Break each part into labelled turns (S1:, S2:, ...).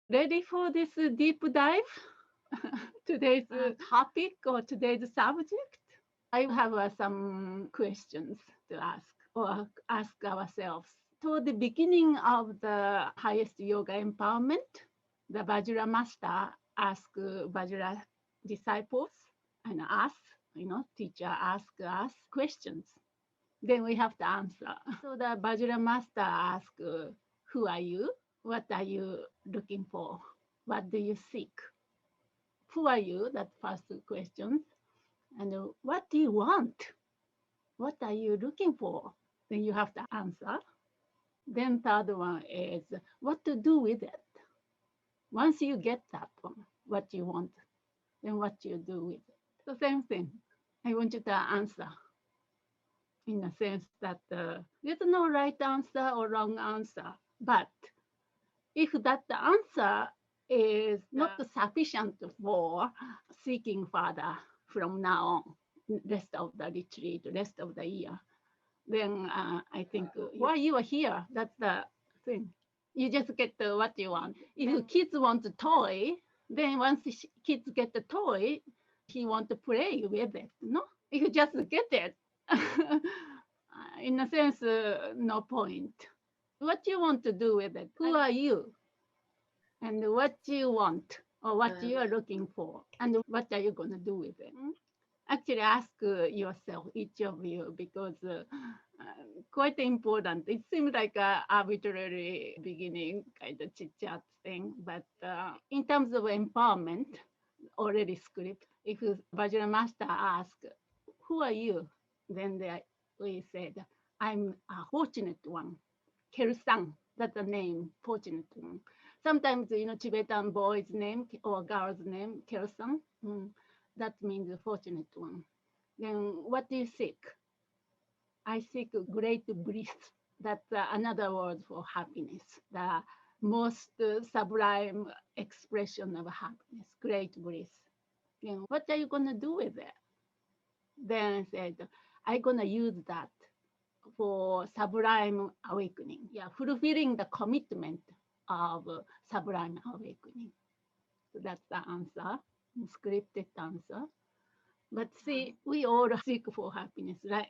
S1: Ready for this deep dive? Today's topic or today's subject? I have some questions to ask or ask ourselves. To the beginning of the highest yoga empowerment, the Vajra master asked Vajra disciples and us, teacher asked us questions. Then we have to answer. So the Vajra master asked, who are you? What are you looking for? What do you seek? Who are you? That first question. And what do you want? What are you looking for? Then you have to answer. Then third one is what to do with it. Once you get that one, what you want, then what you do with it. The same thing. I want you to answer in a sense that there's no right answer or wrong answer. But if that answer is not sufficient for seeking further from now on, rest of the retreat, rest of the year, then I think why you are here, that's the thing. You just get what you want. If kids want a toy, then once kids get the toy, he want to play with it. No, if you just get it, in a sense, no point. What you want to do with it? Who are you? And what you want or what you are looking for? And what are you going to do with it? Actually, ask yourself, each of you, because quite important. It seems like a arbitrary beginning kind of chit chat thing, but in terms of empowerment, already script. If Vajra Master asks, "Who are you?" Then we said, "I'm a fortunate one." Kersang, that's the name, fortunate one. Sometimes, Tibetan boy's name or girl's name, Kersang, that means the fortunate one. Then what do you seek? I seek great bliss. That's another word for happiness. The most sublime expression of happiness, great bliss. Then what are you going to do with it? Then I said, I'm going to use that for sublime awakening. Yeah, fulfilling the commitment of sublime awakening. So that's the answer, scripted answer. But see, we all seek for happiness, right?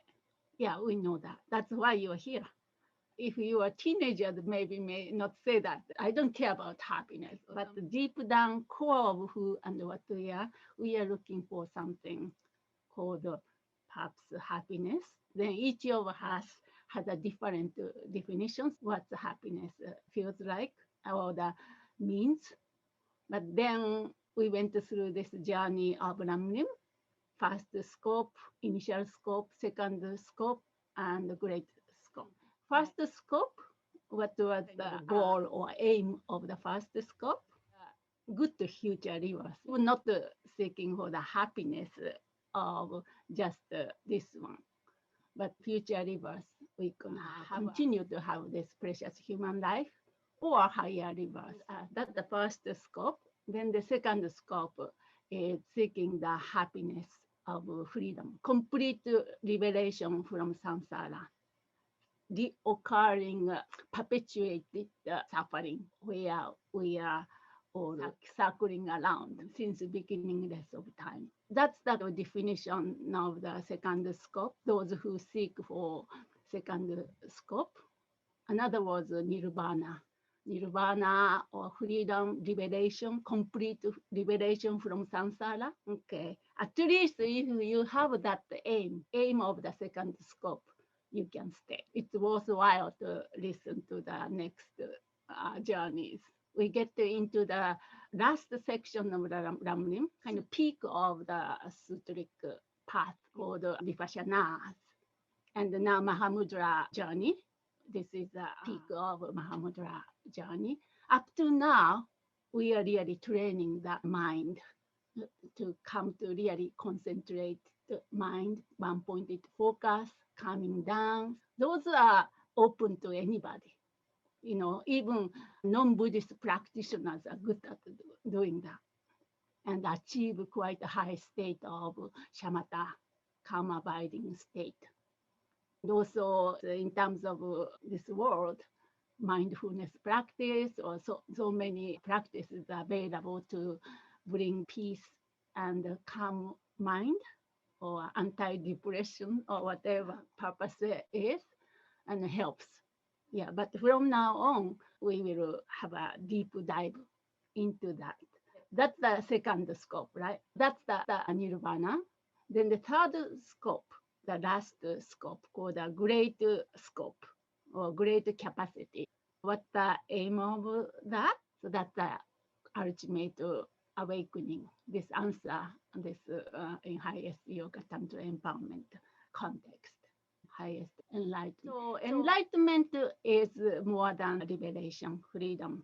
S1: Yeah, we know that. That's why you're here. If you are teenagers, maybe may not say that. I don't care about happiness. But deep down core of who and what we are looking for something called perhaps happiness. Then each of us has a different definitions what happiness feels like or the means. But then we went through this journey of Ramlim, first scope, initial scope, second scope, and great scope. First scope, what was the goal or aim of the first scope? Good future rivers. We're not seeking for the happiness of just this one, but future rivers. We can continue to have this precious human life or higher rivers. That's the first scope. Then the second scope is seeking the happiness of freedom, complete liberation from samsara, the occurring perpetuated suffering where we are all circling around since the beginningless of time. That's the definition of the second scope, those who seek for second scope. Another was nirvana. Nirvana or freedom, liberation, complete liberation from samsara. Okay, at least if you have that aim of the second scope, you can stay. It's worthwhile to listen to the next journeys. We get into the last section of the Ramlim, kind of peak of the sutric path called Vipassana. And now Mahamudra journey. This is the peak of Mahamudra journey. Up to now, we are really training the mind to come to really concentrate the mind, one-pointed focus, calming down. Those are open to anybody. Even non-Buddhist practitioners are good at doing that and achieve quite a high state of shamatha, calm abiding state. And also, in terms of this world, mindfulness practice, or so many practices available to bring peace and calm mind, or anti-depression, or whatever purpose it is, and helps. Yeah, but from now on, we will have a deep dive into that. That's the second scope, right? That's the nirvana. Then the third scope, the last scope, called the great scope or great capacity. What's the aim of that? So that's the ultimate awakening. This answer, this in highest yoga tantra empowerment context, highest enlightenment. So enlightenment is more than liberation, freedom.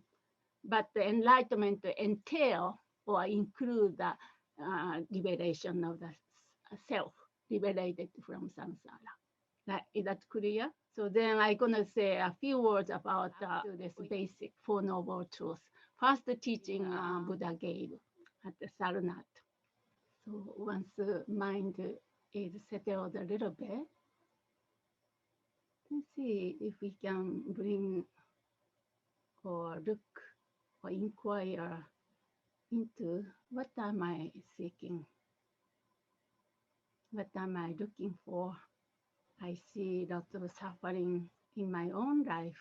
S1: But the enlightenment entail or include the liberation of the self, liberated from samsara. Is that clear? So then I'm gonna say a few words about this basic Four Noble Truths. First teaching Buddha gave at the Sarnath. So once the mind is settled a little bit, let's see if we can bring or look or inquire into what am I seeking? What am I looking for? I see lots of suffering in my own life,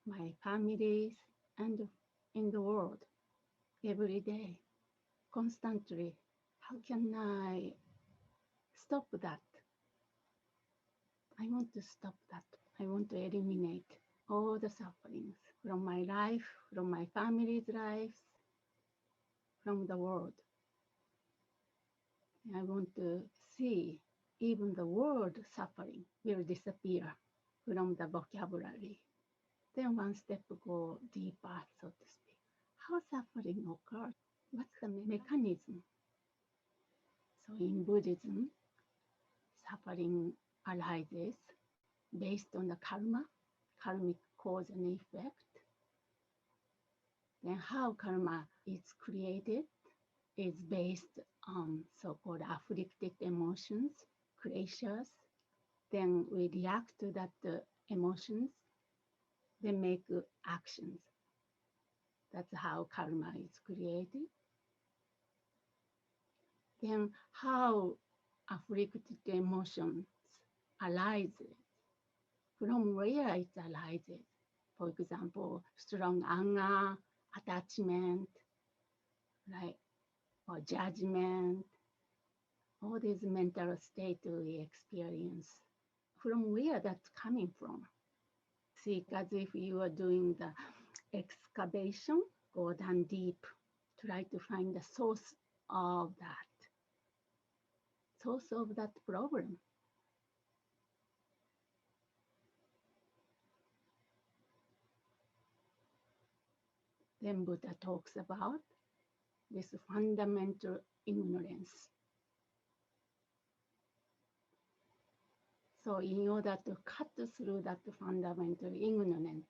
S1: my families, and in the world every day, constantly. How can I stop that? I want to stop that. I want to eliminate all the sufferings from my life, from my family's lives, from the world. I want to see even the word suffering will disappear from the vocabulary. Then one step go deeper, so to speak. How suffering occurs? What's the mechanism? So in Buddhism, suffering arises based on the karma, karmic cause and effect. Then how karma is created is based on so-called afflicted emotions, kleshas. Then we react to that emotions, then make actions. That's how karma is created. Then how afflicted emotions arises, from where it arises. For example, strong anger, attachment, right, or judgment, all these mental states we experience. From where that's coming from? See, as if you are doing the excavation, go down deep, try to find the source of that problem. Then Buddha talks about this fundamental ignorance. So in order to cut through that fundamental ignorance,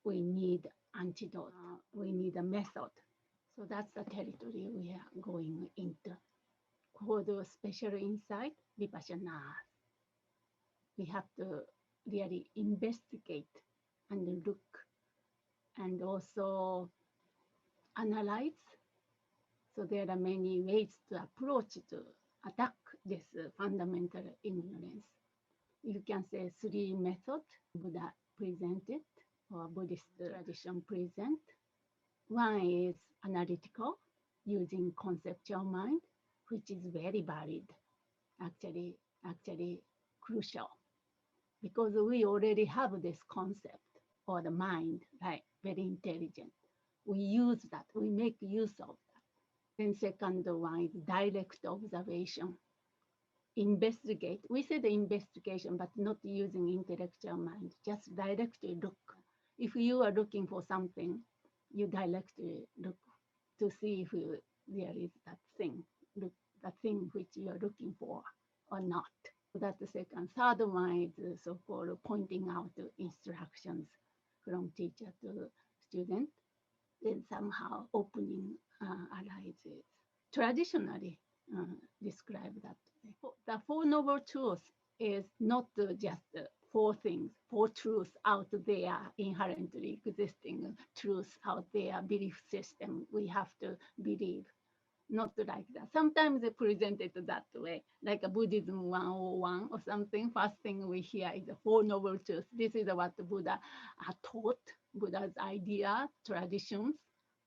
S1: we need antidote, we need a method. So that's the territory we are going into. Called special insight, vipassana. We have to really investigate and look and also analyze. So there are many ways to approach to attack this fundamental ignorance. You can say three methods Buddha presented or Buddhist tradition present. One is analytical, using conceptual mind, which is very valid, actually crucial, because we already have this concept or the mind, right? Very intelligent. We use that, we make use of that. Then second one is direct observation. Investigate. We say the investigation, but not using intellectual mind, just directly look. If you are looking for something, you directly look to see if there is that thing, the thing which you are looking for or not. That's the second. Third one is so-called pointing out instructions from teacher to student. Then somehow opening arises. Traditionally describe that. The Four Noble Truths is not just four things, four truths out there, inherently existing truths out there, belief system we have to believe. Not like that. Sometimes they present it that way, like a Buddhism 101 or something. First thing we hear is the Four Noble Truths. This is what the Buddha taught, Buddha's idea, traditions.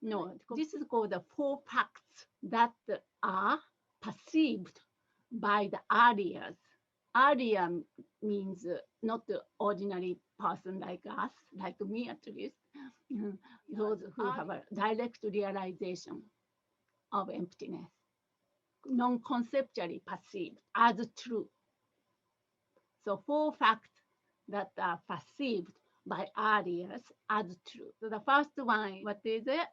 S1: No, this is called the four facts that are perceived by the Aryas. Arya means not the ordinary person like us, like me at least, those who have a direct realization of emptiness, non-conceptually perceived as true. So four facts that are perceived by Aryas as true. So the first one, what is it?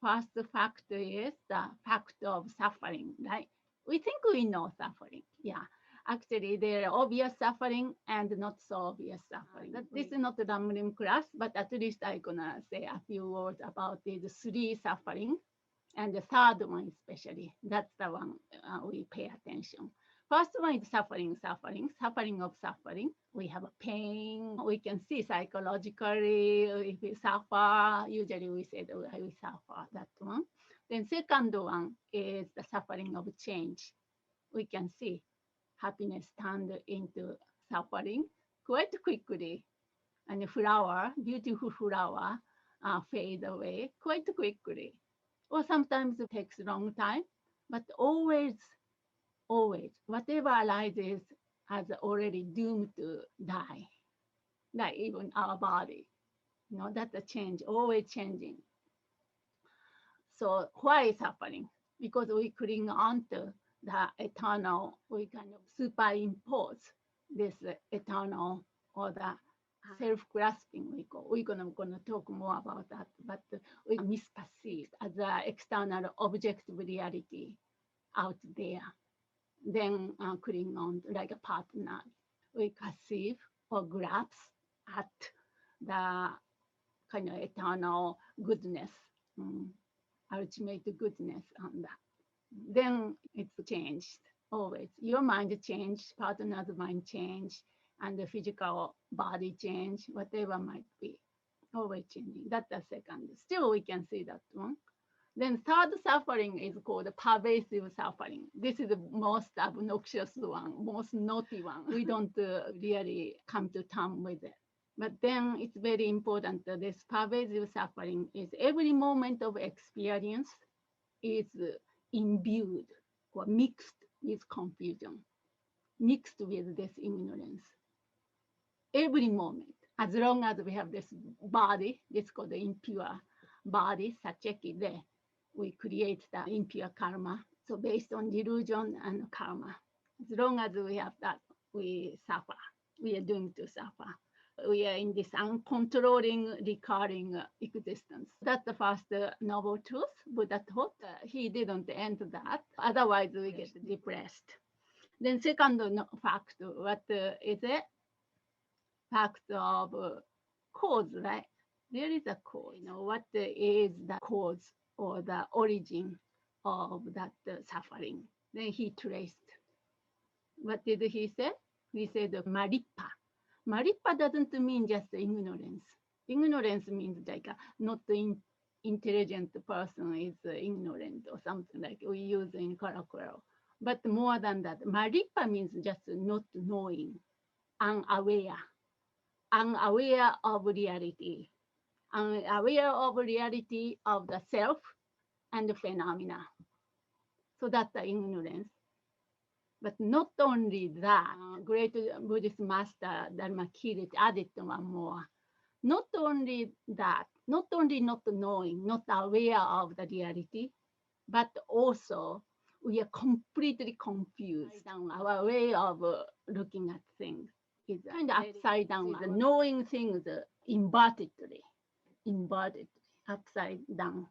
S1: First fact is the fact of suffering, right? We think we know suffering. Yeah. Actually, there are obvious suffering and not so obvious suffering. This is not a Lamrim class, but at least I'm gonna say a few words about these three suffering. And the third one especially, that's the one we pay attention. First one is suffering of suffering. We have a pain. We can see psychologically if we suffer. Usually we say that we suffer, that one. Then second one is the suffering of change. We can see happiness turned into suffering quite quickly. And the flower, beautiful flower, fade away quite quickly. Or sometimes it takes a long time, but always, whatever arises has already doomed to die, like even our body. That's a change, always changing. So why suffering? Because we cling on to the eternal, we kind of superimpose this eternal or the self-grasping we call. We're gonna talk more about that, but we misperceive as an external objective reality out there. Then cling on like a partner. We perceive or grasp at the kind of eternal goodness, ultimate goodness on that. Then it's changed always. Your mind changed, partner's mind changed, and the physical body change, whatever might be, always changing. That's the second. Still, we can see that one. Then third suffering is called pervasive suffering. This is the most obnoxious one, most naughty one. We don't really come to terms with it. But then it's very important that this pervasive suffering is every moment of experience is imbued or mixed with confusion, mixed with this ignorance. Every moment, as long as we have this body, this called the impure body, satyaki, there, we create the impure karma. So based on delusion and karma, as long as we have that, we suffer. We are doomed to suffer. We are in this uncontrolling, recurring existence. That's the first noble truth Buddha taught. He didn't end that. Otherwise, we get depressed. Then second fact, what is it? Fact of cause, right? There is a cause. What is the cause or the origin of that suffering? Then he traced. What did he say? He said Marippa. Marippa doesn't mean just ignorance. Ignorance means like not intelligent person is ignorant or something like we use in colloquial. But more than that, Marippa means just not knowing, unaware of reality, unaware of reality of the self and the phenomena. So that's the ignorance. But not only that, great Buddhist master Dharmakirti added one more. Not only that, not only not knowing, not aware of the reality, but also we are completely confused. Our way of looking at things is kind of upside down, knowing things invertedly, upside down,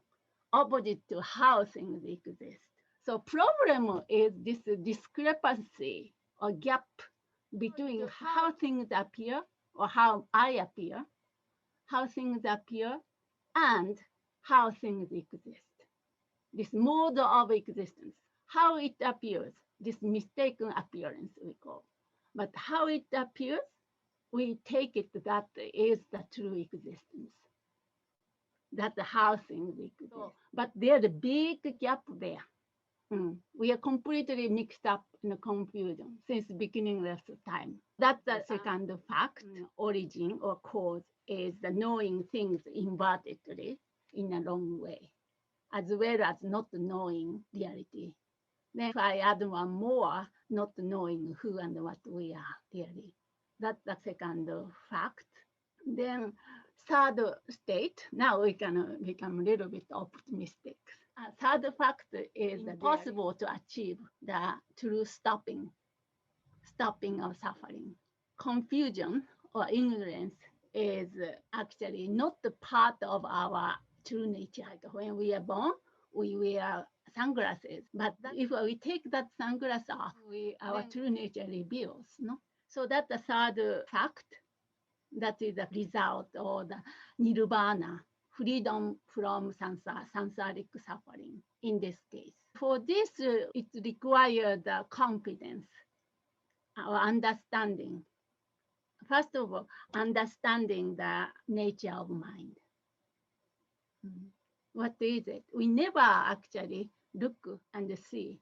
S1: opposite to how things exist. So problem is this discrepancy or gap between how things appear or how I appear, how things appear, and how things exist. This mode of existence, how it appears, this mistaken appearance we call. But how it appears we take it that is the true existence. That's how things exist. But there's a big gap there. We are completely mixed up in the confusion since the beginning of time. That's the second fact. Origin or cause is the knowing things invertedly in a wrong way, as well as not knowing reality. Then if I add one more, not knowing who and what we are really. That's the second fact. Then third state, now we can become a little bit optimistic. Third fact is possible to achieve the true stopping of suffering. Confusion or ignorance is actually not the part of our true nature. When we are born, we wear sunglasses, but if we take that sunglass off, our true nature reveals. No? So that's the third fact. That is the result or the nirvana, freedom from samsaric suffering in this case. For this, it requires confidence or understanding. First of all, understanding the nature of mind. What is it? We never actually look and see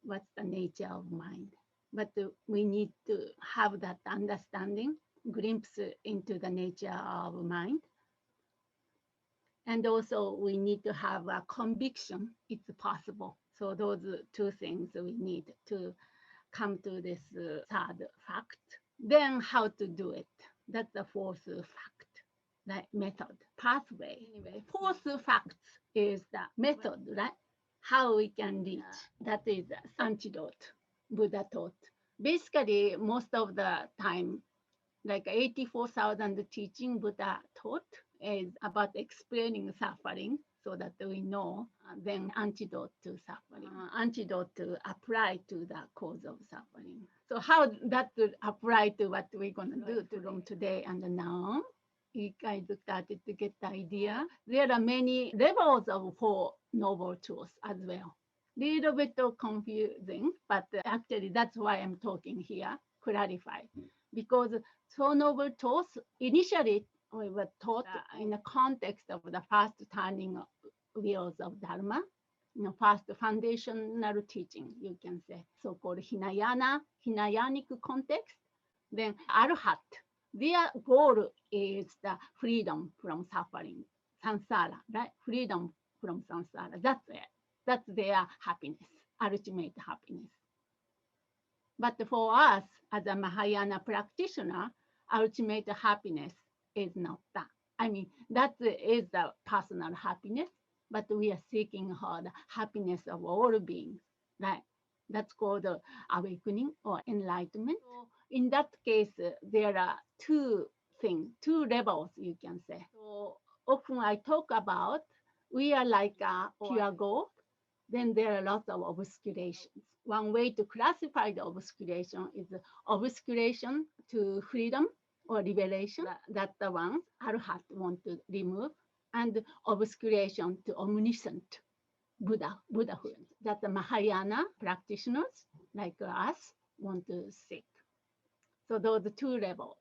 S1: what's the nature of mind, but we need to have that understanding, glimpse into the nature of mind. And also we need to have a conviction it's possible. So those two things we need to come to this third fact. Then how to do it? That's the fourth fact, the method, pathway. Anyway, fourth fact is the method, right? How we can reach. That is the antidote Buddha taught. Basically, most of the time, like 84,000 teaching Buddha taught is about explaining suffering so that we know, then antidote to suffering, antidote to apply to the cause of suffering. So how that would apply to what we're going to do from today and now? You guys started to get the idea. There are many levels of Four Noble Truths as well. Little bit of confusing, but actually that's why I'm talking here, clarify. Because Four Noble Truths initially we were taught in the context of the first turning wheels of Dharma, first foundational teaching, you can say, so-called Hinayanic context. Then Arhat, their goal is the freedom from suffering, samsara, right? Freedom from samsara, that's it. That's their happiness, ultimate happiness. But for us, as a Mahayana practitioner, ultimate happiness is not that. I mean, that is the personal happiness, but we are seeking for the happiness of all beings, right? That's called awakening or enlightenment. So in that case, there are two things, two levels, you can say. So often I talk about we are like a pure gold, then there are lots of obscurations. One way to classify the obscuration is obscuration to freedom or liberation. That's the one Arhat want to remove. And obscuration to omniscient Buddhahood. That the Mahayana practitioners like us want to seek. So those are two levels.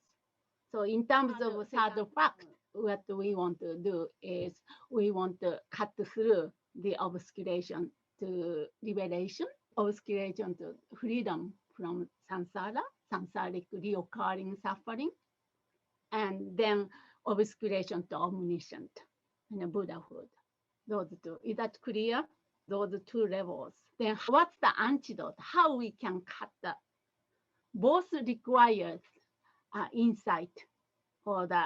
S1: So in terms of third fact, what we want to do is we want to cut through the obscuration to liberation, obscuration to freedom from samsara, samsaric reoccurring suffering, and then obscuration to omniscient and Buddhahood. Those two. Is that clear? Those two levels. Then what's the antidote? How we can cut that? Both requires insight or the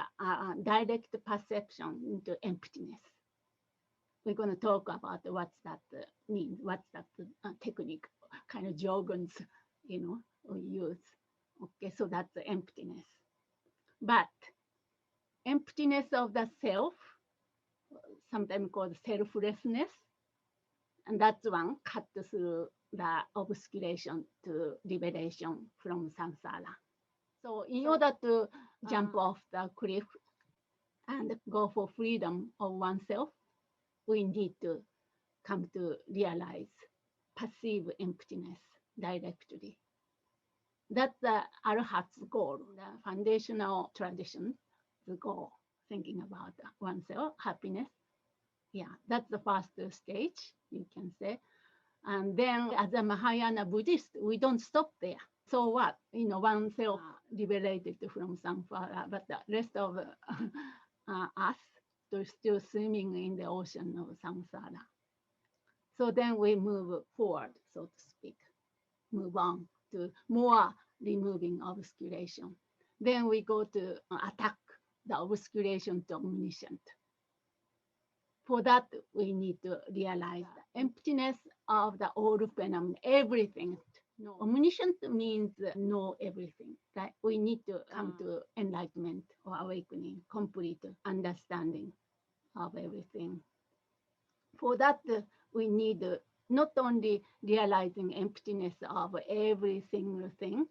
S1: direct perception into emptiness. We're going to talk about what's that mean, what's that technique, kind of jargons, we use. Okay, so that's the emptiness. But emptiness of the self, sometimes called selflessness, and that's one cut through the obscuration to liberation from samsara. So in order to jump off the cliff and go for freedom of oneself, we need to come to realize, perceive emptiness directly. That's the Arhat's goal, the foundational tradition, the goal, thinking about oneself, happiness. Yeah, that's the first stage, you can say. And then as a Mahayana Buddhist, we don't stop there. So what? Oneself liberated from samsara, but the rest of us are still swimming in the ocean of samsara. So then we move forward, so to speak, move on to more removing obscuration. Then we go to attack the obscuration to omniscient. For that, we need to realize the emptiness of the all phenomenon, everything. No, omniscient means know everything. Right? We need to come to enlightenment or awakening, complete understanding of everything. For that, we need not only realizing emptiness of every single thing,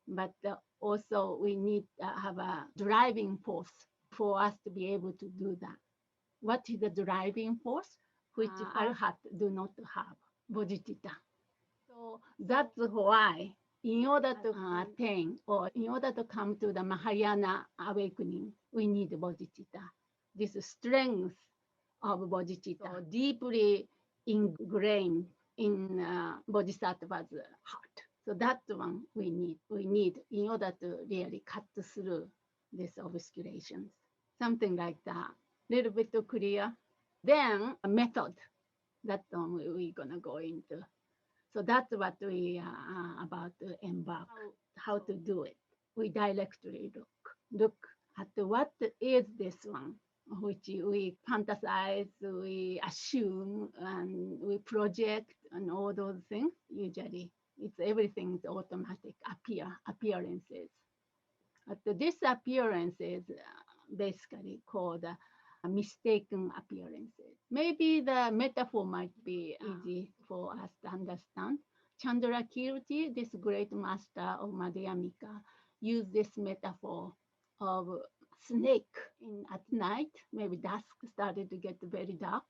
S1: but also we need to have a driving force for us to be able to do that. What is the driving force which Arhat do not have? Bodhicitta. So that's why, in order to attain or in order to come to the Mahayana awakening, we need bodhicitta. This strength of bodhicitta deeply ingrained in bodhisattva's heart. So that's one we need. We need in order to really cut through these obscurations. Something like that. Little bit clear. Then a method that we're gonna go into. So that's what we are about to embark. How to do it. We directly look at what is this one, which we fantasize, we assume, and we project, and all those things. Usually, it's everything's automatic appearances. But this appearance is basically called mistaken appearances. Maybe the metaphor might be easy for us to understand. Chandrakirti, this great master of Madhyamika, used this metaphor of snake at night. Maybe dusk started to get very dark,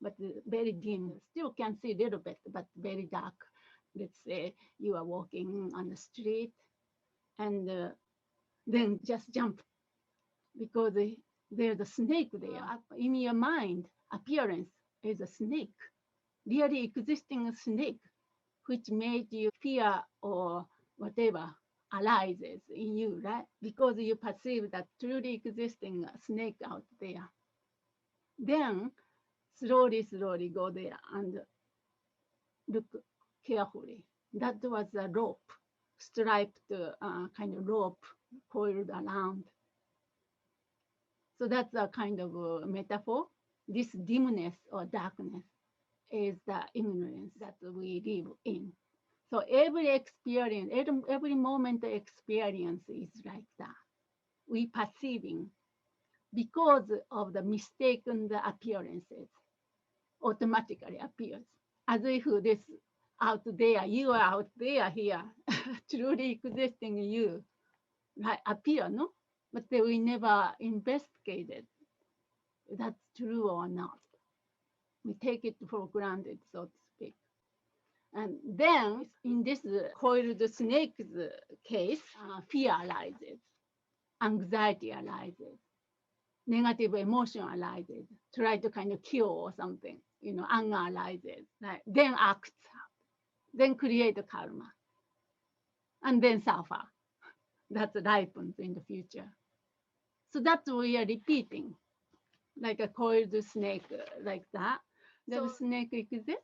S1: but very dim. Still can see a little bit, but very dark. Let's say you are walking on the street and then just jump because there's a snake there. In your mind, appearance is a snake, really existing snake, which made you fear or whatever arises in you, right? Because you perceive that truly existing snake out there. Then slowly go there and look carefully. That was a rope, striped kind of rope coiled around. So that's a kind of a metaphor. This dimness or darkness is the ignorance that we live in. So every experience, every moment experience is like that. We perceiving because of the mistaken appearances automatically appears. As if this out there, you are out there here, truly existing you, like appear, no? But we never investigated that's true or not. We take it for granted, so to speak. And then in this coiled snake's case, fear arises, anxiety arises, negative emotion arises, try to kind of kill or something, anger arises, right? Then acts up, then create a karma, and then suffer. That ripens in the future. So that's what we are repeating, like a coiled snake, like that. The snake exists.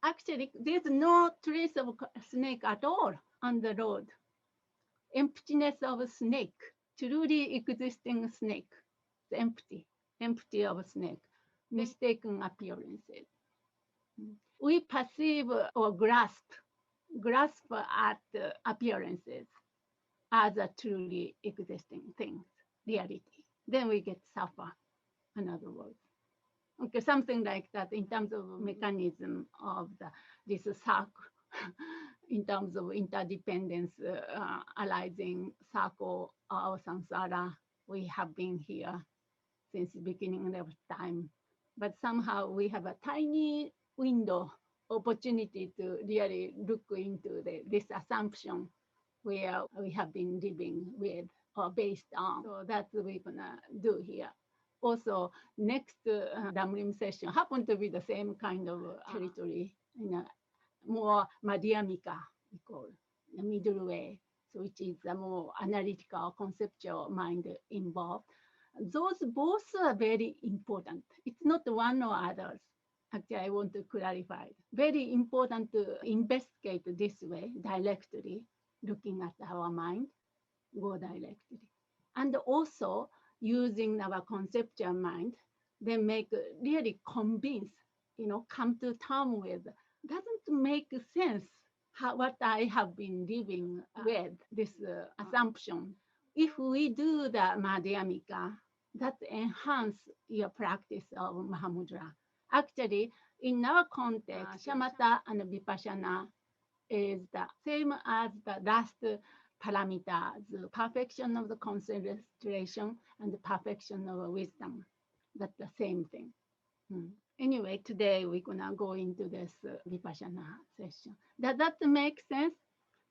S1: Actually, there's no trace of snake at all on the road. Emptiness of a snake, truly existing snake. It's empty of a snake, mistaken appearances. We perceive or grasp at appearances as a truly existing thing, reality. Then we get suffer, in other words. Okay, something like that in terms of mechanism of this circle, in terms of interdependence arising circle of samsara. We have been here since the beginning of time, but somehow we have a tiny window opportunity to really look into this assumption where we have been living with or based on. So that's what we're gonna do here. Also, next Lamrim session happened to be the same kind of territory, more Madhyamika, we call the middle way, so which is a more analytical, conceptual mind involved. Those both are very important. It's not one or others. Actually, I want to clarify. Very important to investigate this way directly, looking at our mind, go directly. And also using our conceptual mind, then make really convince, come to terms with, doesn't make sense what I have been living with, this assumption. If we do the Madhyamika, that enhance your practice of Mahamudra. Actually, in our context, shamatha and vipassana is the same as the last paramita, the perfection of the concentration and the perfection of wisdom. That's the same thing. Anyway, today we're gonna go into this vipassana session. Does that make sense?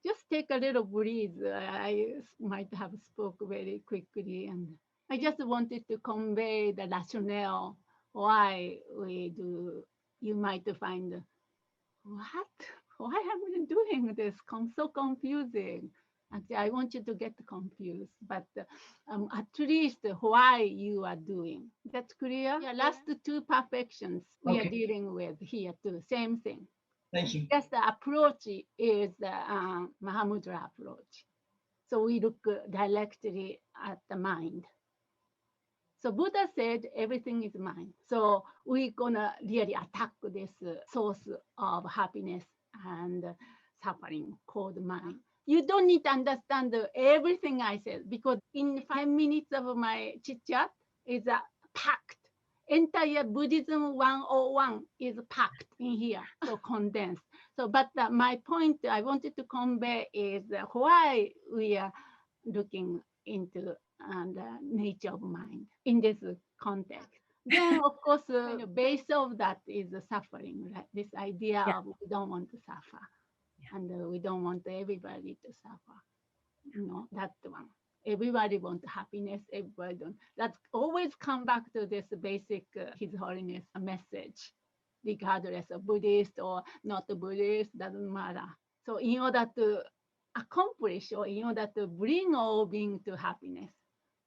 S1: Just take a little breathe. I might have spoke very quickly, and I just wanted to convey the rationale why we do. You might find, what? Why am I doing this? So confusing. Actually, I want you to get confused, but at least why you are doing. That's clear? Yeah, last two perfections we are dealing with here too. Same thing.
S2: Thank you.
S1: Just the approach is the Mahamudra approach. So we look directly at the mind. So Buddha said everything is mind. So we're gonna really attack this source of happiness and suffering called mind. You don't need to understand everything I said, because in 5 minutes of my chit chat is packed. Entire Buddhism 101 is packed in here, so condensed. So, but my point I wanted to convey is why we are looking into the nature of mind in this context. Then, of course, the base of that is the suffering, right? This idea of we don't want to suffer, and we don't want everybody to suffer. That's the one. Everybody wants happiness. Everybody don't. That's always come back to this basic His Holiness message, regardless of Buddhist or not Buddhist, doesn't matter. So in order to accomplish, or in order to bring all being to happiness,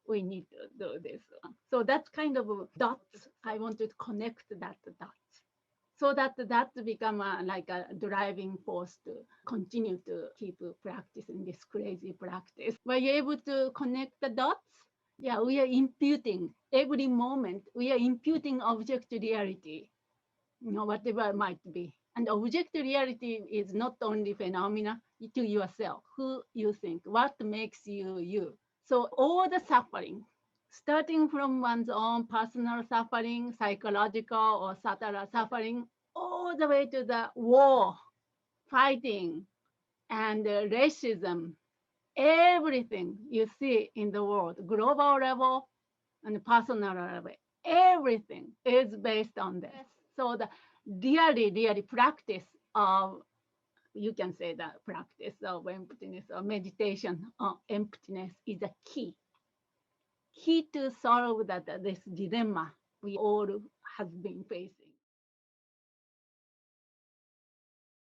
S1: we need to do this. So that's kind of dots. I want to connect that dots, so that become like a driving force to continue to keep practicing this crazy practice. Were you able to connect the dots? Yeah, we are imputing every moment. We are imputing object reality, whatever it might be. And object reality is not only phenomena to yourself, who you think, what makes you you. So all the suffering, starting from one's own personal suffering, psychological or subtle suffering, all the way to the war, fighting, and racism, everything you see in the world, global level and personal level, everything is based on this. So the really practice of, you can say that practice of emptiness or meditation on emptiness is a key to solve this dilemma we all have been facing.